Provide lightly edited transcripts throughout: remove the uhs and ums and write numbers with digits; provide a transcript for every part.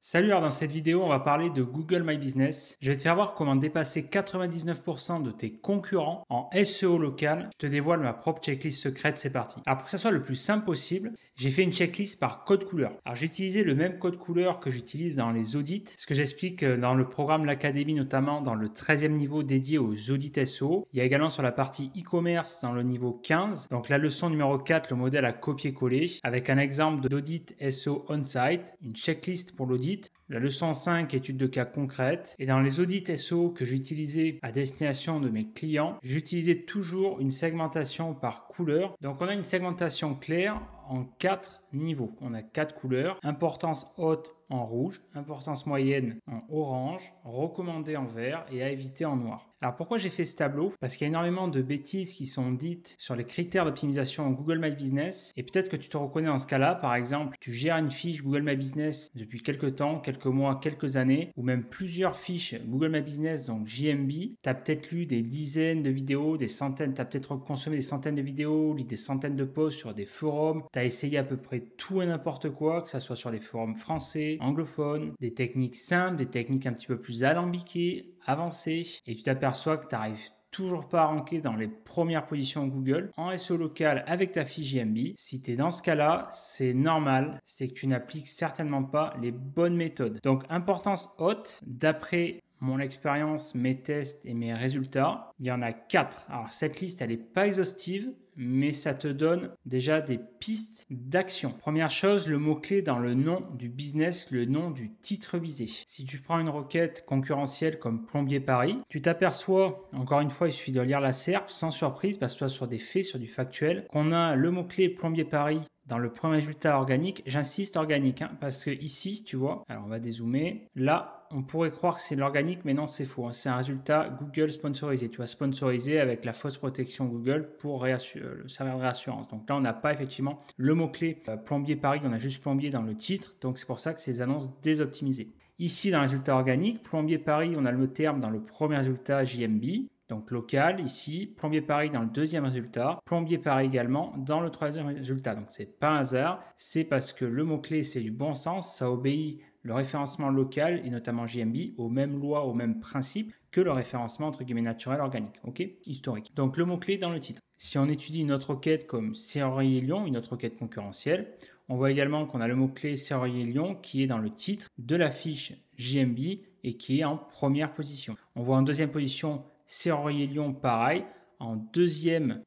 Salut, alors dans cette vidéo, on va parler de Google My Business. Je vais te faire voir comment dépasser 99% de tes concurrents en SEO local. Je te dévoile ma propre checklist secrète, c'est parti. Alors pour que ça soit le plus simple possible, j'ai fait une checklist par code couleur. Alors j'ai utilisé le même code couleur que j'utilise dans les audits, ce que j'explique dans le programme L'Académie, notamment dans le 13e niveau dédié aux audits SEO. Il y a également sur la partie e-commerce dans le niveau 15. Donc la leçon numéro 4, le modèle à copier-coller, avec un exemple d'audit SEO on-site, une checklist pour l'audit. La leçon 5, étude de cas concrète. Et dans les audits SEO que j'utilisais à destination de mes clients, j'utilisais toujours une segmentation par couleur. Donc on a une segmentation claire en 4 niveaux. On a 4 couleurs. Importance haute en rouge, importance moyenne en orange, recommandé en vert et à éviter en noir. Alors pourquoi j'ai fait ce tableau? Parce qu'il y a énormément de bêtises qui sont dites sur les critères d'optimisation en Google My Business et peut-être que tu te reconnais dans ce cas-là. Par exemple, tu gères une fiche Google My Business depuis quelques temps, quelques mois, quelques années ou même plusieurs fiches Google My Business, donc JMB. Tu as peut-être lu des dizaines de vidéos, des centaines, tu as peut-être consommé des centaines de vidéos, lu des centaines de posts sur des forums. Tu as essayé à peu près tout et n'importe quoi, que ce soit sur les forums français, anglophones, des techniques simples, des techniques un petit peu plus alambiquées, avancées, et tu t'aperçois que tu n'arrives toujours pas à ranker dans les premières positions Google en SEO local avec ta fiche JMB. Si tu es dans ce cas-là, c'est normal, c'est que tu n'appliques certainement pas les bonnes méthodes. Donc, importance haute, d'après mon expérience, mes tests et mes résultats, il y en a 4. Alors, cette liste, elle n'est pas exhaustive, mais ça te donne déjà des pistes d'action. Première chose, le mot-clé dans le nom du business, le nom du titre visé. Si tu prends une requête concurrentielle comme Plombier Paris, tu t'aperçois, encore une fois, il suffit de lire la SERP sans surprise, parce que soit sur des faits, sur du factuel, qu'on a le mot-clé Plombier Paris dans le premier résultat organique. J'insiste organique, parce que ici, tu vois, alors on va dézoomer, là, on pourrait croire que c'est l'organique, mais non, c'est faux. C'est un résultat Google sponsorisé. Tu vois, sponsorisé avec la fausse protection Google pour le servir de réassurance. Donc là, on n'a pas effectivement le mot-clé plombier Paris, on a juste plombier dans le titre. Donc c'est pour ça que c'est des annonces désoptimisées. Ici, dans le résultat organique, plombier Paris, on a le terme dans le premier résultat JMB. Donc local ici, Plombier Paris dans le deuxième résultat, Plombier Paris également dans le troisième résultat. Donc c'est pas un hasard, c'est parce que le mot-clé c'est du bon sens, ça obéit le référencement local et notamment JMB aux mêmes lois, aux mêmes principes que le référencement entre guillemets naturel organique, ok, historique. Donc le mot-clé dans le titre. Si on étudie une autre requête comme Serrurier-Lyon, une autre requête concurrentielle, on voit également qu'on a le mot-clé Serrurier-Lyon qui est dans le titre de la fiche JMB et qui est en première position. On voit en deuxième position Serrurier-Lyon, pareil, en deuxième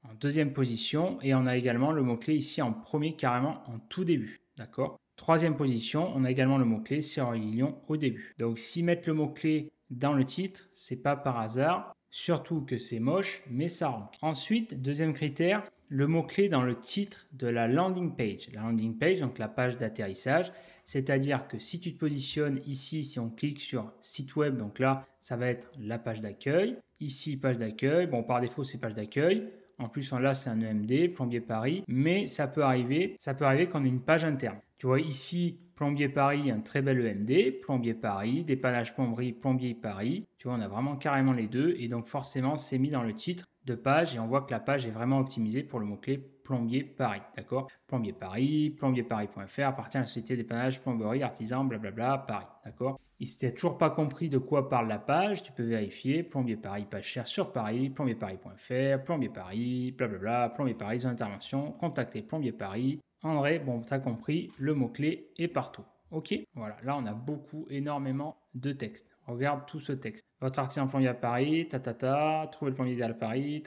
position. Et on a également le mot-clé ici en premier, carrément en tout début. D'accord? Troisième position, on a également le mot-clé Serrurier-Lyon au début. Donc, si mettre le mot-clé dans le titre, c'est pas par hasard. Surtout que c'est moche, mais ça rank. Ensuite, deuxième critère, le mot-clé dans le titre de la landing page. La landing page, donc la page d'atterrissage, c'est-à-dire que si tu te positionnes ici, si on clique sur site web, donc là, ça va être la page d'accueil. Ici, page d'accueil. Bon, par défaut, c'est page d'accueil. En plus, là, c'est un EMD, Plombier Paris. Mais ça peut arriver qu'on ait une page interne. Tu vois, ici, Plombier Paris, un très bel EMD. Plombier Paris, dépannage plomberie, Plombier Paris. Tu vois, on a vraiment carrément les deux. Et donc, forcément, c'est mis dans le titre de page. Et on voit que la page est vraiment optimisée pour le mot-clé Plombier Paris. D'accord? Plombier Paris, plombierparis.fr, appartient à la société dépannage, plomberie, artisan, blablabla, Paris. D'accord? Et si tu n'as toujours pas compris de quoi parle la page, tu peux vérifier Plombier Paris, page chère sur Paris, plombierparis.fr, Plombier Paris, blablabla, Plombier Paris, zone d'intervention, contactez Plombier Paris. André, bon, tu as compris, le mot-clé est partout. Ok? Voilà, là on a énormément de texte. Regarde tout ce texte. Votre artisan plombier à Paris, trouver le plombier idéal à Paris,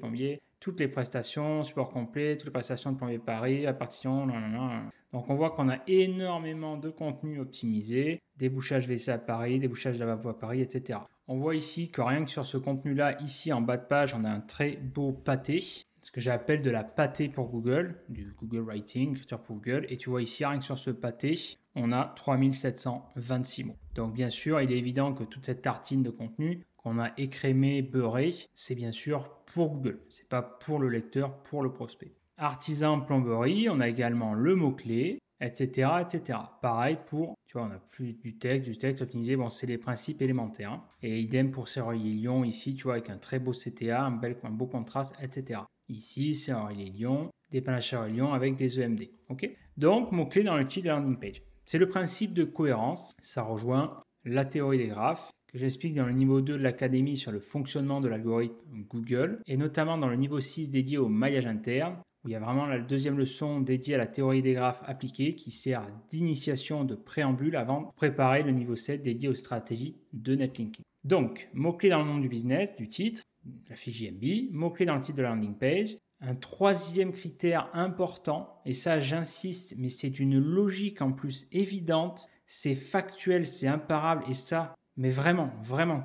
plombier, toutes les prestations, support complet, toutes les prestations de plombier Paris, répartition, non. Donc on voit qu'on a énormément de contenu optimisé, débouchage WC à Paris, débouchage lavabo à Paris, etc. On voit ici que rien que sur ce contenu-là, ici en bas de page, on a un très beau pâté, ce que j'appelle de la pâté pour Google, du Google Writing, écriture pour Google. Et tu vois ici, rien que sur ce pâté, on a 3726 mots. Donc bien sûr, il est évident que toute cette tartine de contenu qu'on a écrémé, beurré, c'est bien sûr pour Google. Ce n'est pas pour le lecteur, pour le prospect. Artisan plomberie, on a également le mot-clé, etc., etc. Pareil pour, tu vois, on a plus du texte optimisé. Bon, c'est les principes élémentaires. Hein. Et idem pour Serrurier-Lyon ici, tu vois, avec un très beau CTA, un beau contraste, etc. Ici, Serrurier-Lyon, Lyon avec des EMD. Okay, donc, mots-clés dans le titre de la landing page. C'est le principe de cohérence. Ça rejoint la théorie des graphes que j'explique dans le niveau 2 de l'académie sur le fonctionnement de l'algorithme Google et notamment dans le niveau 6 dédié au maillage interne où il y a vraiment la deuxième leçon dédiée à la théorie des graphes appliquée qui sert d'initiation de préambule avant de préparer le niveau 7 dédié aux stratégies de netlinking. Donc, mots-clés dans le monde du business, du titre, la fiche JMB, mots-clés dans le titre de la landing page. Un troisième critère important, et ça j'insiste, mais c'est d'une logique en plus évidente, c'est factuel, c'est imparable, et ça, mais vraiment,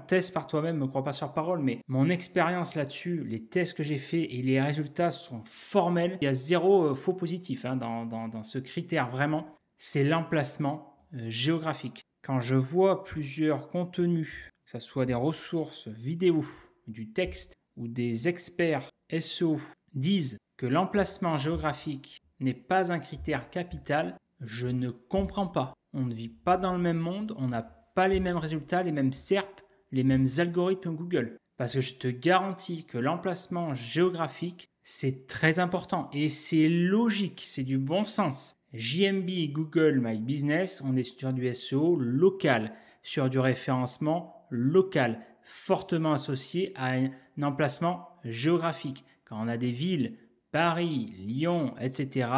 teste par toi-même, ne me crois pas sur parole, mais mon expérience là-dessus, les tests que j'ai faits et les résultats sont formels. Il y a zéro faux positif dans ce critère vraiment, c'est l'emplacement géographique. Quand je vois plusieurs contenus, que ce soit des ressources vidéo, du texte ou des experts SEO, disent que l'emplacement géographique n'est pas un critère capital, je ne comprends pas. On ne vit pas dans le même monde, on n'a pas les mêmes résultats, les mêmes SERP, les mêmes algorithmes Google. Parce que je te garantis que l'emplacement géographique, c'est très important et c'est logique, c'est du bon sens. JMB et Google My Business, on est sur du SEO local, sur du référencement local, fortement associé à un emplacement géographique. Quand on a des villes, Paris, Lyon, etc.,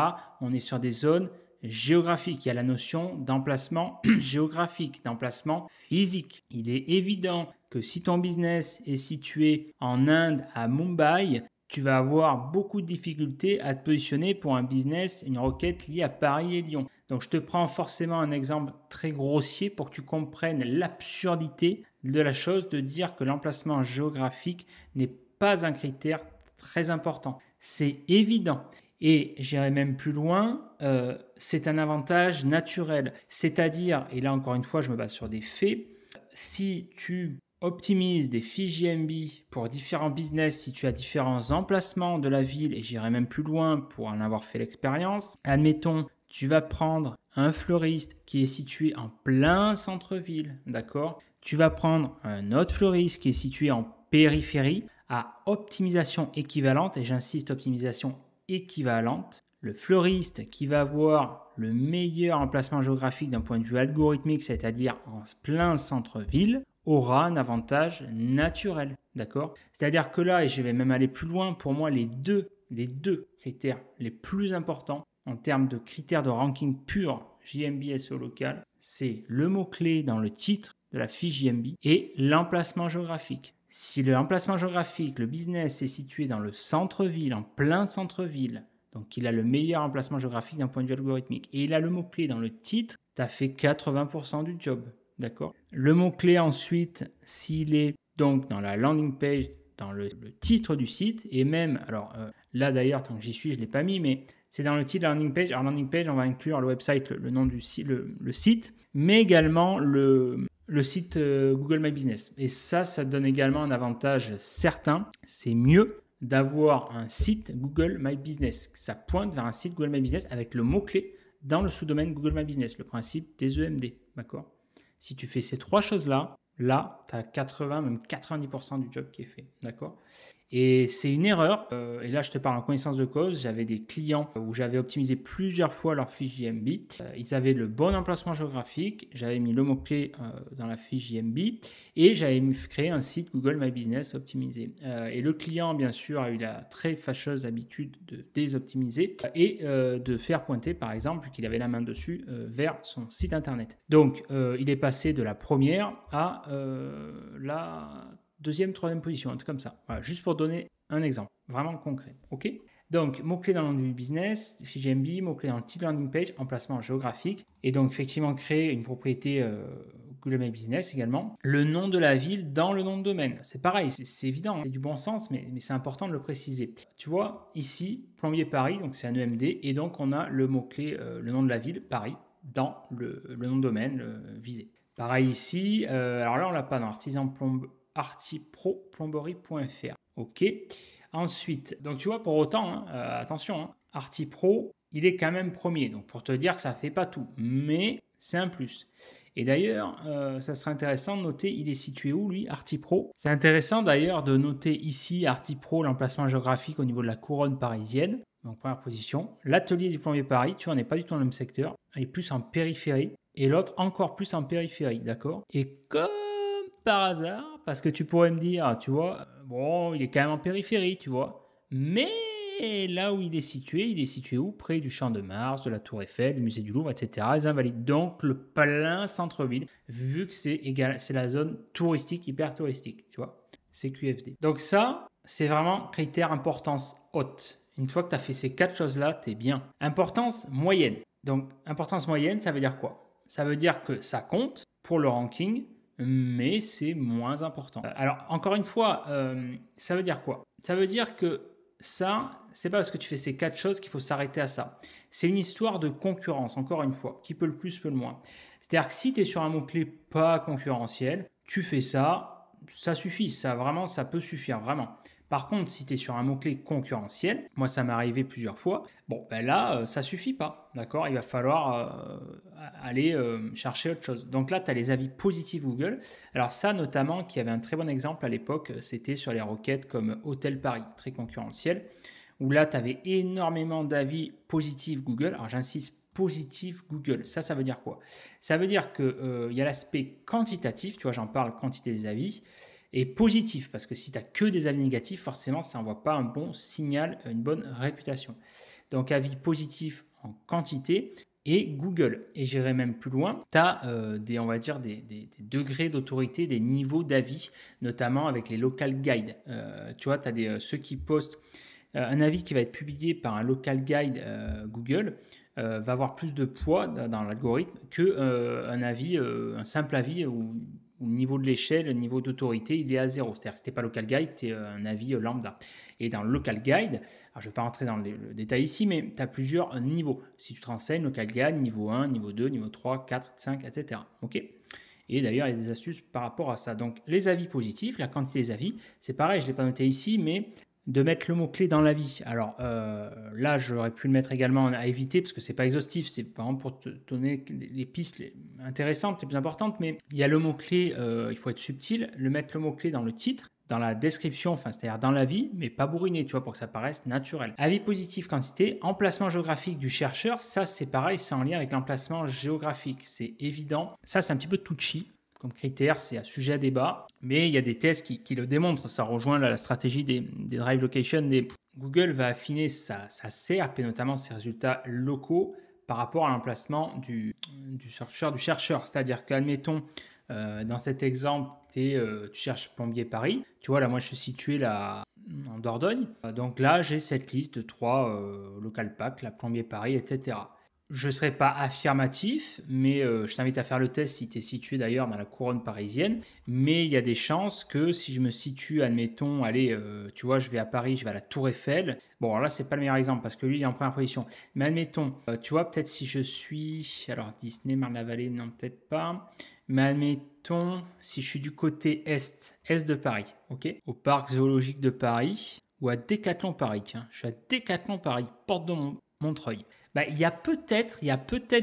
on est sur des zones géographiques. Il y a la notion d'emplacement géographique, d'emplacement physique. Il est évident que si ton business est situé en Inde, à Mumbai, tu vas avoir beaucoup de difficultés à te positionner pour un business, une requête liée à Paris et Lyon. Donc, je te prends forcément un exemple très grossier pour que tu comprennes l'absurdité de la chose de dire que l'emplacement géographique n'est pas un critère très important. C'est évident. Et j'irai même plus loin, c'est un avantage naturel. C'est-à-dire, et là encore une fois, je me base sur des faits, si tu optimises des fiches JMB pour différents business, si tu as différents emplacements de la ville, et j'irai même plus loin pour en avoir fait l'expérience, admettons, tu vas prendre un fleuriste qui est situé en plein centre-ville, d'accord ? Tu vas prendre un autre fleuriste qui est situé en périphérie à optimisation équivalente, et j'insiste, optimisation équivalente. Le fleuriste qui va avoir le meilleur emplacement géographique d'un point de vue algorithmique, c'est-à-dire en plein centre-ville, aura un avantage naturel, d'accord ? C'est-à-dire que là, et je vais même aller plus loin, pour moi, les deux critères les plus importants en termes de critères de ranking pur JMB SEO local, c'est le mot-clé dans le titre de la fiche JMB et l'emplacement géographique. Si l'emplacement géographique, le business est situé dans le centre-ville, en plein centre-ville, donc il a le meilleur emplacement géographique d'un point de vue algorithmique, et il a le mot-clé dans le titre, tu as fait 80% du job. D'accord ? Le mot-clé ensuite, s'il est donc dans la landing page, dans le titre du site, et même, alors là d'ailleurs, tant que j'y suis, je ne l'ai pas mis, mais c'est dans le titre de la landing page. Alors landing page, on va inclure le website, le nom du site, le site, mais également le site Google My Business. Et ça donne également un avantage certain. C'est mieux d'avoir un site Google My Business. Ça pointe vers un site Google My Business avec le mot-clé dans le sous-domaine Google My Business, le principe des EMD. D'accord ? Si tu fais ces trois choses-là, tu as 80, même 90% du job qui est fait. D'accord ? Et c'est une erreur. Et là, je te parle en connaissance de cause. J'avais des clients où j'avais optimisé plusieurs fois leur fiche JMB. Ils avaient le bon emplacement géographique. J'avais mis le mot-clé dans la fiche JMB et j'avais créé un site Google My Business optimisé. Et le client, bien sûr, a eu la très fâcheuse habitude de désoptimiser et de faire pointer, par exemple, qu'il avait la main dessus, vers son site internet. Donc, il est passé de la première à la deuxième, troisième position, un truc comme ça. Voilà, juste pour donner un exemple vraiment concret. OK ? Donc, mots-clés dans le nom du business, fiche JMB, mots-clés dans le titre landing page, emplacement géographique. Et donc, effectivement, créer une propriété Google My Business également. Le nom de la ville dans le nom de domaine. C'est pareil, c'est évident, hein, c'est du bon sens, mais c'est important de le préciser. Tu vois, ici, Plombier Paris, donc c'est un EMD, et donc on a le mot-clé, le nom de la ville, Paris, dans le nom de domaine visé. Pareil ici, alors là, on ne l'a pas dans artiproplomberie.fr. OK. Ensuite, donc tu vois, pour autant, attention, hein, Artipro, il est quand même premier. Donc pour te dire que ça ne fait pas tout, mais c'est un plus. Et d'ailleurs, ça serait intéressant de noter, il est situé où lui, Artipro ? C'est intéressant d'ailleurs de noter ici Artipro, l'emplacement géographique au niveau de la couronne parisienne. Donc première position. L'atelier du plombier Paris, tu vois, on n'est pas du tout dans le même secteur. Il est plus en périphérie. Et l'autre encore plus en périphérie, d'accord? Et comme par hasard, parce que tu pourrais me dire, tu vois, bon, il est quand même en périphérie, tu vois. Mais là où il est situé où? Près du Champ de Mars, de la Tour Eiffel, du musée du Louvre, etc. Les Invalides. Donc le plein centre-ville, vu que c'est la zone touristique, hyper touristique, tu vois. C'est QFD. Donc ça, c'est vraiment critère importance haute. Une fois que tu as fait ces 4 choses-là, tu es bien. Importance moyenne. Donc importance moyenne, ça veut dire quoi? Ça veut dire que ça compte pour le ranking, mais c'est moins important. Alors, encore une fois, ça veut dire quoi? Ça veut dire que ça, c'est pas parce que tu fais ces 4 choses qu'il faut s'arrêter à ça. C'est une histoire de concurrence, encore une fois. Qui peut le plus, peut le moins. C'est-à-dire que si tu es sur un mot-clé pas concurrentiel, tu fais ça, ça suffit. Ça, vraiment, ça peut suffire, vraiment. Par contre, si tu es sur un mot-clé concurrentiel, moi ça m'est arrivé plusieurs fois, bon ben là ça suffit pas, d'accord? Il va falloir aller chercher autre chose. Donc là tu as les avis positifs Google. Alors ça notamment, qui avait un très bon exemple à l'époque, c'était sur les requêtes comme Hôtel Paris, très concurrentiel, où là tu avais énormément d'avis positifs Google. Alors j'insiste, positif Google. Ça veut dire quoi? Ça veut dire qu'il y a l'aspect quantitatif, tu vois, j'en parle, quantité des avis, et positif, parce que si tu n'as que des avis négatifs, forcément, ça n'envoie pas un bon signal, une bonne réputation. Donc, avis positif en quantité et Google. Et j'irai même plus loin, tu as on va dire des degrés d'autorité, des niveaux d'avis, notamment avec les local guides. Tu vois, tu as ceux qui postent un avis qui va être publié par un local guide Google. Va avoir plus de poids dans l'algorithme qu'un avis, un simple avis où le niveau de l'échelle, le niveau d'autorité, il est à zéro. C'est-à-dire que si tu n'es pas local guide, tu es un avis lambda. Et dans le local guide, alors je ne vais pas rentrer dans le détail ici, mais tu as plusieurs niveaux. Si tu te renseignes, local guide, niveau 1, niveau 2, niveau 3, 4, 5, etc. OK ? Et d'ailleurs, il y a des astuces par rapport à ça. Donc, les avis positifs, la quantité des avis, c'est pareil, je ne l'ai pas noté ici, mais de mettre le mot-clé dans l'avis. Alors là, j'aurais pu le mettre également à éviter parce que ce n'est pas exhaustif, c'est vraiment pour te donner les pistes intéressantes, les plus importantes, mais il y a le mot-clé, il faut être subtil, mettre le mot-clé dans le titre, dans la description, enfin c'est-à-dire dans l'avis, mais pas bourriné, tu vois, pour que ça paraisse naturel. Avis positif, quantité, emplacement géographique du chercheur, ça c'est pareil, c'est en lien avec l'emplacement géographique, c'est évident. Ça c'est un petit peu touchy comme critère, c'est un sujet à débat, mais il y a des tests qui le démontrent. Ça rejoint la stratégie des drive location. Google va affiner sa CRP, notamment ses résultats locaux, par rapport à l'emplacement du chercheur. C'est-à-dire qu'admettons, dans cet exemple, tu cherches plombier Paris. Tu vois, là, moi, je suis situé là, en Dordogne. Donc là, j'ai cette liste de 3 local packs, la plombier Paris, etc. Je ne serai pas affirmatif, mais je t'invite à faire le test si tu es situé d'ailleurs dans la couronne parisienne. Mais il y a des chances que si je me situe, admettons, allez, tu vois, je vais à Paris, je vais à la Tour Eiffel. Bon, alors là, c'est pas le meilleur exemple parce que lui, il est en première position. Mais admettons, tu vois, peut-être si je suis. Alors, Disney, Marne-la-Vallée, non, peut-être pas. Mais admettons, si je suis du côté est de Paris, ok, au parc zoologique de Paris ou à Décathlon Paris, tiens, je suis à Décathlon Paris, porte de Montreuil. Bah, il y a peut-être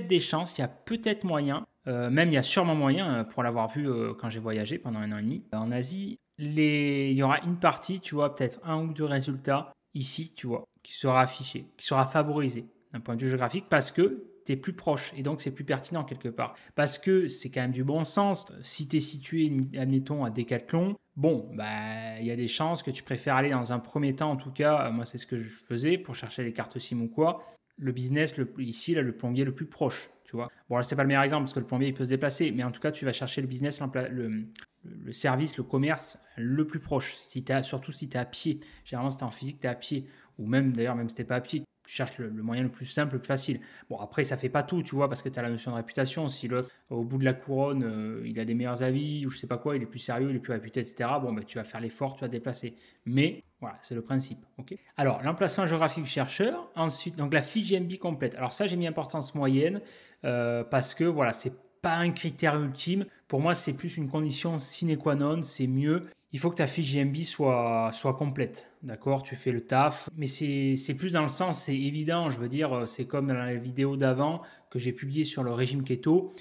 des chances, il y a peut-être moyen, même il y a sûrement moyen pour l'avoir vu quand j'ai voyagé pendant 1 an et demi en Asie. Il y aura une partie, tu vois, peut-être 1 ou 2 résultats ici, tu vois, qui sera affiché, qui sera favorisé d'un point de vue géographique parce que tu es plus proche et donc c'est plus pertinent quelque part. Parce que c'est quand même du bon sens. Si tu es situé, admettons, à Décathlon, bon, bah, il y a des chances que tu préfères aller dans un premier temps, en tout cas, moi c'est ce que je faisais pour chercher les cartes SIM ou quoi, le business, ici, là, le plombier le plus proche, tu vois. Bon, là, c'est pas le meilleur exemple parce que le plombier, il peut se déplacer, mais en tout cas, tu vas chercher le business, le service, le commerce le plus proche, surtout si tu es à pied. Généralement, si tu es en physique, tu es à pied, ou même, d'ailleurs, même si tu n'es pas à pied, tu cherches le moyen le plus simple, le plus facile. Bon, après, ça fait pas tout, tu vois, parce que tu as la notion de réputation. Si l'autre, au bout de la couronne, il a des meilleurs avis, ou je sais pas quoi, il est plus sérieux, il est plus réputé, etc., bon, bah, tu vas faire l'effort, tu vas te déplacer. Mais voilà, c'est le principe. Okay. Alors, l'emplacement géographique du chercheur. Ensuite, donc la fiche GMB complète. Alors ça, j'ai mis importance moyenne parce que voilà, c'est pas un critère ultime. Pour moi, c'est plus une condition sine qua non. C'est mieux. Il faut que ta fiche GMB soit complète. D'accord, tu fais le taf. Mais c'est plus dans le sens, c'est évident. Je veux dire, c'est comme dans la vidéo d'avant que j'ai publiée sur le régime keto.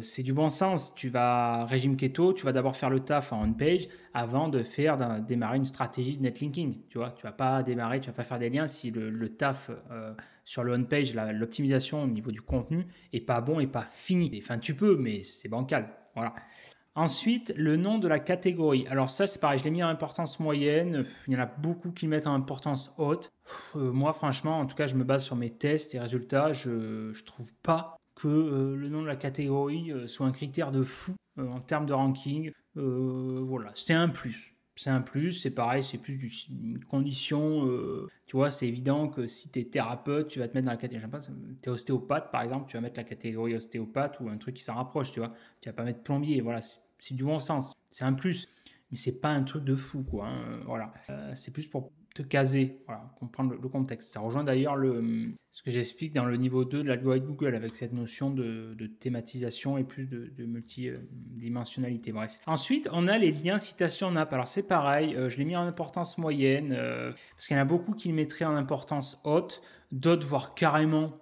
C'est du bon sens. Tu vas régime keto, tu vas d'abord faire le taf en on-page avant de démarrer une stratégie de netlinking. Tu vois, tu vas pas démarrer, tu vas pas faire des liens si le taf sur le on-page, l'optimisation au niveau du contenu est pas bon et pas fini. Enfin, tu peux, mais c'est bancal. Voilà. Ensuite, le nom de la catégorie. Alors ça, c'est pareil, je l'ai mis en importance moyenne. Il y en a beaucoup qui mettent en importance haute. Moi, franchement, en tout cas, je me base sur mes tests et résultats. Je ne trouve pas que le nom de la catégorie soit un critère de fou en termes de ranking. Voilà, c'est un plus. C'est un plus, c'est pareil, c'est plus une condition. Tu vois, c'est évident que si tu es thérapeute, tu vas te mettre dans la catégorie. Tu es ostéopathe, par exemple, tu vas mettre la catégorie ostéopathe ou un truc qui s'en rapproche, tu vois. Tu vas pas mettre plombier, voilà, c'est du bon sens, c'est un plus, mais c'est pas un truc de fou, quoi. Voilà, c'est plus pour te caser, voilà, comprendre le contexte. Ça rejoint d'ailleurs ce que j'explique dans le niveau 2 de l'algorithme Google avec cette notion de thématisation et plus de multidimensionnalité. Bref. Ensuite, on a les liens citation NAP. Alors c'est pareil, je l'ai mis en importance moyenne parce qu'il y en a beaucoup qui le mettraient en importance haute, d'autres voire carrément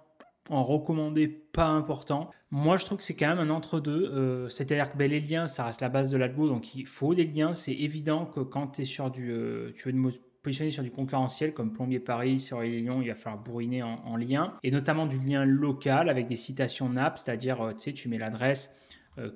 en recommandé pas important. Moi, je trouve que c'est quand même un entre-deux. C'est-à-dire que les liens, ça reste la base de l'algo, donc il faut des liens. C'est évident que quand tu es sur tu veux te positionner sur du concurrentiel comme Plombier Paris, sur les Lyon, il va falloir bourriner en lien, et notamment du lien local avec des citations NAP, c'est-à-dire tu mets l'adresse,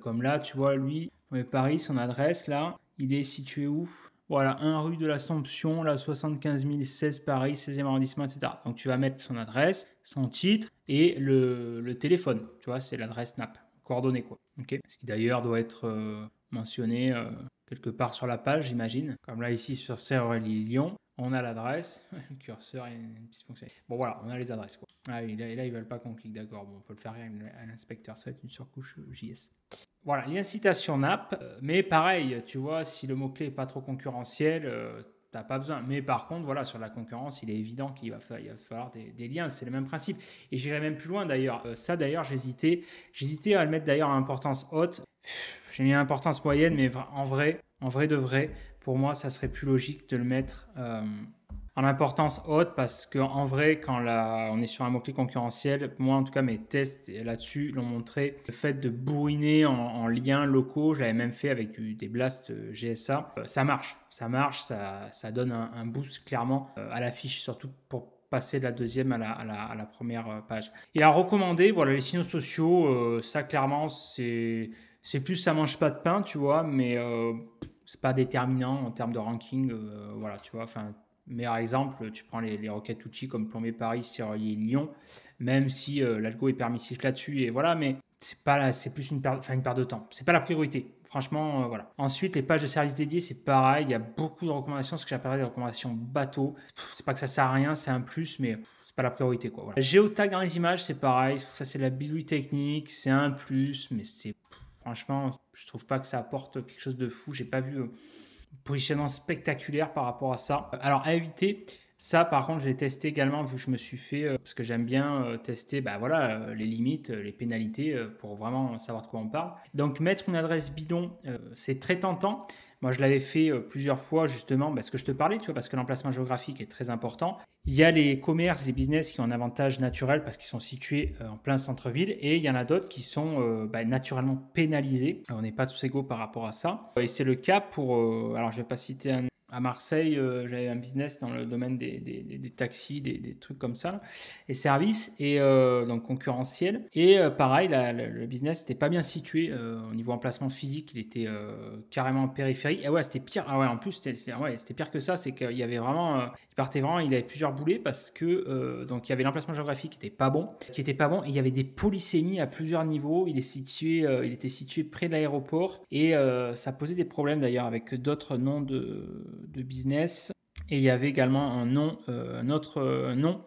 comme là, tu vois, lui, Plombier Paris, son adresse, là, il est situé où? Voilà, 1 rue de l'Assomption, là, 75 016 Paris, 16e arrondissement, etc. Donc, tu vas mettre son adresse, son titre et le téléphone. Tu vois, c'est l'adresse NAP, coordonnée, quoi. Okay, ce qui d'ailleurs doit être mentionné quelque part sur la page, j'imagine. Comme là, ici, sur Serre-Aurélie Lyon, on a l'adresse. Le curseur, il y a une petite fonction. Bon, voilà, on a les adresses, quoi. Ah, et là, ils veulent pas qu'on clique, d'accord. Bon, on peut le faire à l'inspecteur, ça va être une surcouche JS. Voilà, l'incitation NAP, mais pareil, tu vois, si le mot-clé n'est pas trop concurrentiel, tu n'as pas besoin. Mais par contre, voilà, sur la concurrence, il est évident qu'il va falloir des liens, c'est le même principe. Et j'irai même plus loin d'ailleurs. Ça d'ailleurs, j'hésitais à le mettre d'ailleurs à importance haute. J'ai mis à importance moyenne, mais en vrai de vrai, pour moi, ça serait plus logique de le mettre en importance haute parce qu'en vrai, quand on est sur un mot-clé concurrentiel, moi en tout cas mes tests là-dessus l'ont montré, le fait de bourriner en liens locaux, je l'avais même fait avec des blasts GSA, ça marche, ça donne un boost clairement à la fiche, surtout pour passer de la deuxième à la première page. Et à recommander, voilà, les signaux sociaux, ça clairement c'est plus ça mange pas de pain, tu vois, mais c'est pas déterminant en termes de ranking, voilà, tu vois, enfin. Meilleur exemple, tu prends les requêtes outils comme Plombier Paris, Serrurier Lyon, même si l'algo est permissif là-dessus, et voilà, mais c'est plus une perte de temps. C'est pas la priorité. Franchement, voilà. Ensuite, les pages de services dédiés, c'est pareil. Il y a beaucoup de recommandations, ce que j'appellerais des recommandations bateau. C'est pas que ça sert à rien, c'est un plus, mais c'est pas la priorité, quoi. Voilà. Géotag dans les images, c'est pareil. Ça, c'est de la bidouille technique, c'est un plus, mais franchement, je trouve pas que ça apporte quelque chose de fou. J'ai pas vu positionnement spectaculaire par rapport à ça. Alors à éviter, ça par contre je l'ai testé également vu que je me suis fait, parce que j'aime bien tester les limites, les pénalités pour vraiment savoir de quoi on parle. Donc mettre une adresse bidon, c'est très tentant. Moi, je l'avais fait plusieurs fois justement parce que je te parlais, tu vois, parce que l'emplacement géographique est très important. Il y a les commerces, les business qui ont un avantage naturel parce qu'ils sont situés en plein centre-ville et il y en a d'autres qui sont naturellement pénalisés. On n'est pas tous égaux par rapport à ça. Et c'est le cas pour, alors je ne vais pas citer à Marseille, j'avais un business dans le domaine des taxis, des trucs comme ça, les services, et donc concurrentiel. Et pareil, le business n'était pas bien situé au niveau emplacement physique, il était carrément en périphérie. Et ouais, c'était pire. Ah ouais, en plus, c'était pire que ça, c'est qu'il y avait vraiment, il avait plusieurs boulets parce que donc il y avait l'emplacement géographique qui était pas bon, et il y avait des polysémies à plusieurs niveaux. Il était situé près de l'aéroport et ça posait des problèmes d'ailleurs avec d'autres noms de business, et il y avait également un autre nom,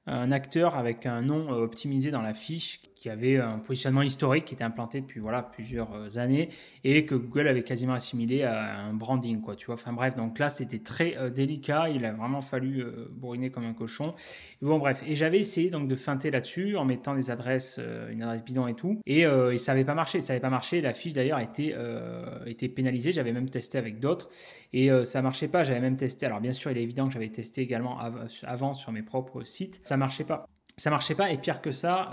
un acteur avec un nom optimisé dans la fiche qui avait un positionnement historique qui était implanté depuis plusieurs années et que Google avait quasiment assimilé à un branding, quoi, tu vois. Enfin bref, donc là c'était très délicat, il a vraiment fallu bourriner comme un cochon. Et bon bref, et j'avais essayé donc de feinter là-dessus en mettant des adresses, une adresse bidon et tout, et ça n'avait pas marché, la fiche d'ailleurs était pénalisée, j'avais même testé avec d'autres et ça marchait pas, j'avais même testé, alors bien sûr il est évident que j'avais testé également avant sur mes propres sites, ça marchait pas, et pire que ça,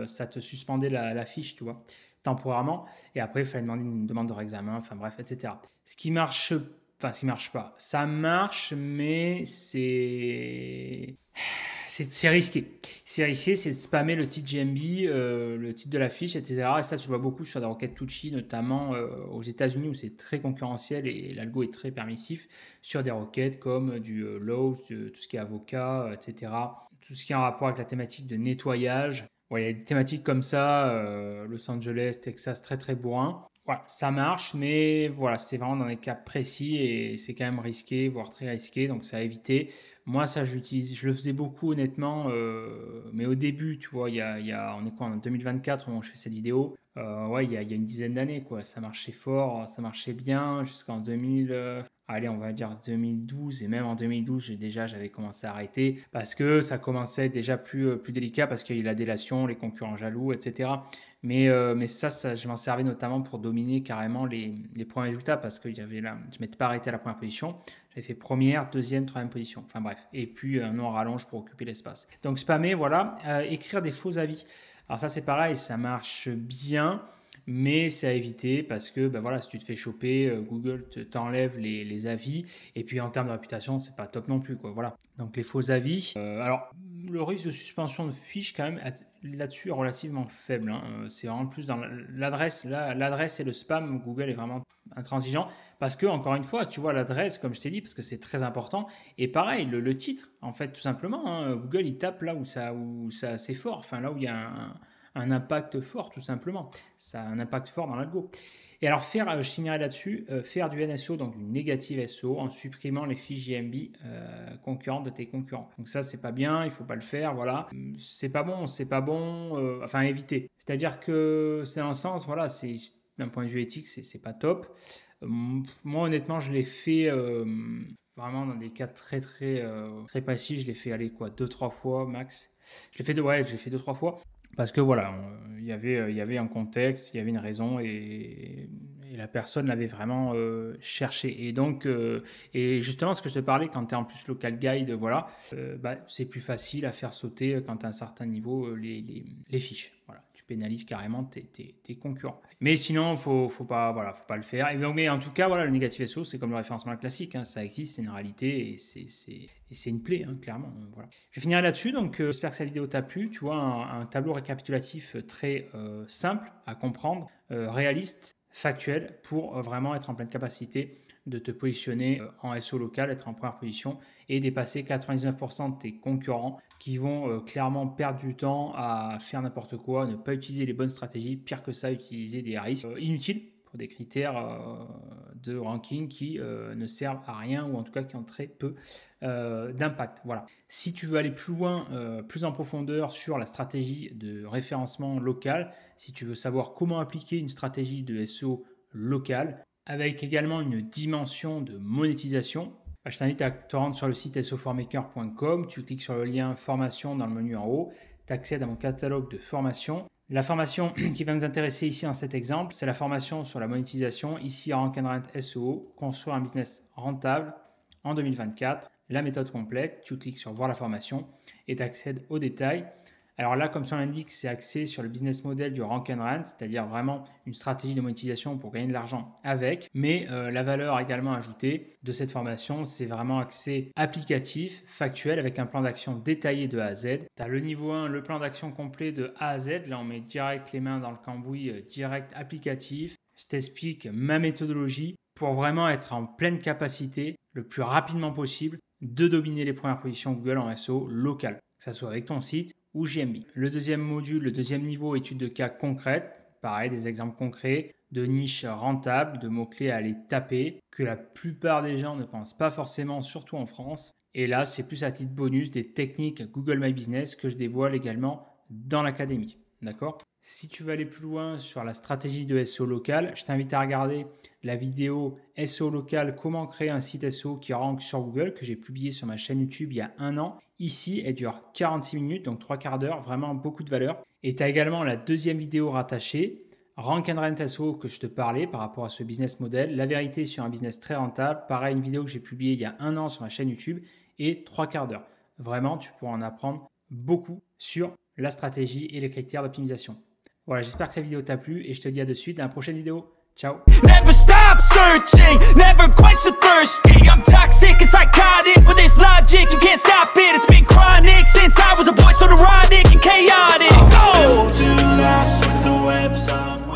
ça te suspendait la fiche, tu vois. temporairement. Et après, il fallait demander une demande de réexamen, enfin bref, etc. Ce qui marche, enfin, ce qui marche pas. Ça marche, mais c'est risqué. C'est risqué, c'est de spammer le titre GMB, le titre de la fiche, etc. Et ça, tu le vois beaucoup sur des requêtes Tucci, notamment aux États-Unis où c'est très concurrentiel et l'algo est très permissif sur des requêtes comme du law, tout ce qui est avocat, etc. Tout ce qui est en rapport avec la thématique de nettoyage. Ouais, il y a des thématiques comme ça, Los Angeles, Texas, très très bourrin. Voilà, ça marche, mais voilà, c'est vraiment dans des cas précis et c'est quand même risqué, voire très risqué, donc ça à éviter. Moi, ça, j'utilise, je le faisais beaucoup, honnêtement, mais au début, tu vois, on est quoi, en 2024, au moment où je fais cette vidéo, ouais, il y a une dizaine d'années, quoi. Ça marchait fort, ça marchait bien jusqu'en 2000, allez, on va dire 2012, et même en 2012, j'avais commencé à arrêter parce que ça commençait à être déjà plus délicat parce qu'il y a eu la délation, les concurrents jaloux, etc. Mais ça, je m'en servais notamment pour dominer carrément les premiers résultats parce que je ne m'étais pas arrêté à la première position. J'avais fait première, deuxième, troisième position. Enfin bref. Et puis un nom en rallonge pour occuper l'espace. Donc spammer, voilà. Écrire des faux avis. Alors ça, c'est pareil, ça marche bien. Mais c'est à éviter parce que ben voilà, si tu te fais choper, Google t'enlève les avis. Et puis en termes de réputation, c'est pas top non plus, quoi. Voilà. Donc les faux avis. Alors, le risque de suspension de fiche, quand même, là-dessus, est relativement faible, hein. C'est vraiment plus dans l'adresse. L'adresse et le spam, Google est vraiment intransigeant. Parce que, encore une fois, tu vois, l'adresse, comme je t'ai dit, parce que c'est très important. Et pareil, le titre, en fait, tout simplement, hein, Google, il tape là où ça c'est fort. Enfin, là où il y a un impact fort, tout simplement. Ça a un impact fort dans l'algo. Et alors, je finirai là-dessus, faire du NSO, donc du négative SEO, en supprimant les fiches JMB concurrentes de tes concurrents. Donc ça, c'est pas bien, il faut pas le faire, voilà. C'est pas bon, enfin, éviter. C'est-à-dire que c'est un sens, voilà, c'est d'un point de vue éthique, c'est pas top. Moi, honnêtement, je l'ai fait vraiment dans des cas très précis. Je l'ai fait, aller quoi, 2-3 fois max. J'ai fait 2-3 fois. Parce que voilà, il y avait un contexte, il y avait une raison et la personne l'avait vraiment cherché. Et donc, et justement, ce que je te parlais, quand tu es en plus local guide, voilà, bah, c'est plus facile à faire sauter quand tu as un certain niveau les fiches. Voilà, tu pénalises carrément tes concurrents. Mais sinon, faut pas, voilà, faut pas le faire. Et donc, mais en tout cas, voilà, le négatif SEO, c'est comme le référencement classique, hein, ça existe, c'est une réalité et c'est une plaie, hein, clairement. Voilà. Je finirai là-dessus, donc j'espère que cette vidéo t'a plu. Tu vois, un tableau récapitulatif très simple à comprendre, réaliste, factuel, pour vraiment être en pleine capacité de te positionner en SEO local, être en première position et dépasser 99% de tes concurrents qui vont clairement perdre du temps à faire n'importe quoi, ne pas utiliser les bonnes stratégies, pire que ça, utiliser des risques inutiles pour des critères de ranking qui ne servent à rien ou en tout cas qui ont très peu d'impact. Voilà. Si tu veux aller plus loin, plus en profondeur sur la stratégie de référencement local, si tu veux savoir comment appliquer une stratégie de SEO local, avec également une dimension de monétisation, je t'invite à te rendre sur le site soformaker.com, tu cliques sur le lien formation dans le menu en haut, tu accèdes à mon catalogue de formation. La formation qui va nous intéresser ici dans cet exemple, c'est la formation sur la monétisation, ici à Rank and Rent SEO, construire un business rentable en 2024. La méthode complète, tu cliques sur voir la formation et tu accèdes aux détails. Alors là, comme son l'indique, c'est axé sur le business model du Rank and Rent, c'est-à-dire vraiment une stratégie de monétisation pour gagner de l'argent avec. Mais la valeur également ajoutée de cette formation, c'est vraiment axé applicatif, factuel, avec un plan d'action détaillé de A à Z. Tu as le niveau 1, le plan d'action complet de A à Z. Là, on met direct les mains dans le cambouis, direct applicatif. Je t'explique ma méthodologie pour vraiment être en pleine capacité, le plus rapidement possible, de dominer les premières positions Google en SEO local, que ce soit avec ton site ou JMB. Le deuxième module, le deuxième niveau, étude de cas concrète. Pareil, des exemples concrets de niches rentables, de mots-clés à aller taper, que la plupart des gens ne pensent pas forcément, surtout en France. Et là, c'est plus à titre bonus des techniques Google My Business que je dévoile également dans l'académie. D'accord ? Si tu veux aller plus loin sur la stratégie de SEO local, je t'invite à regarder la vidéo SEO local, comment créer un site SEO qui rank sur Google, que j'ai publié sur ma chaîne YouTube il y a 1 an. Ici, elle dure 46 minutes, donc 3 quarts d'heure, vraiment beaucoup de valeur. Et tu as également la deuxième vidéo rattachée, Rank and Rent SEO, que je te parlais par rapport à ce business model. La vérité sur un business très rentable. Pareil, une vidéo que j'ai publiée il y a 1 an sur ma chaîne YouTube et 3 quarts d'heure. Vraiment, tu pourras en apprendre beaucoup sur la stratégie et les critères d'optimisation. Voilà, j'espère que cette vidéo t'a plu et je te dis à de suite dans la prochaine vidéo. Ciao. Never stop searching, never quench the thirsty. I'm toxic and psychotic, with this logic, you can't stop it. It's been chronic since I was a boy, so neurotic and chaotic. Built to last with the webs on.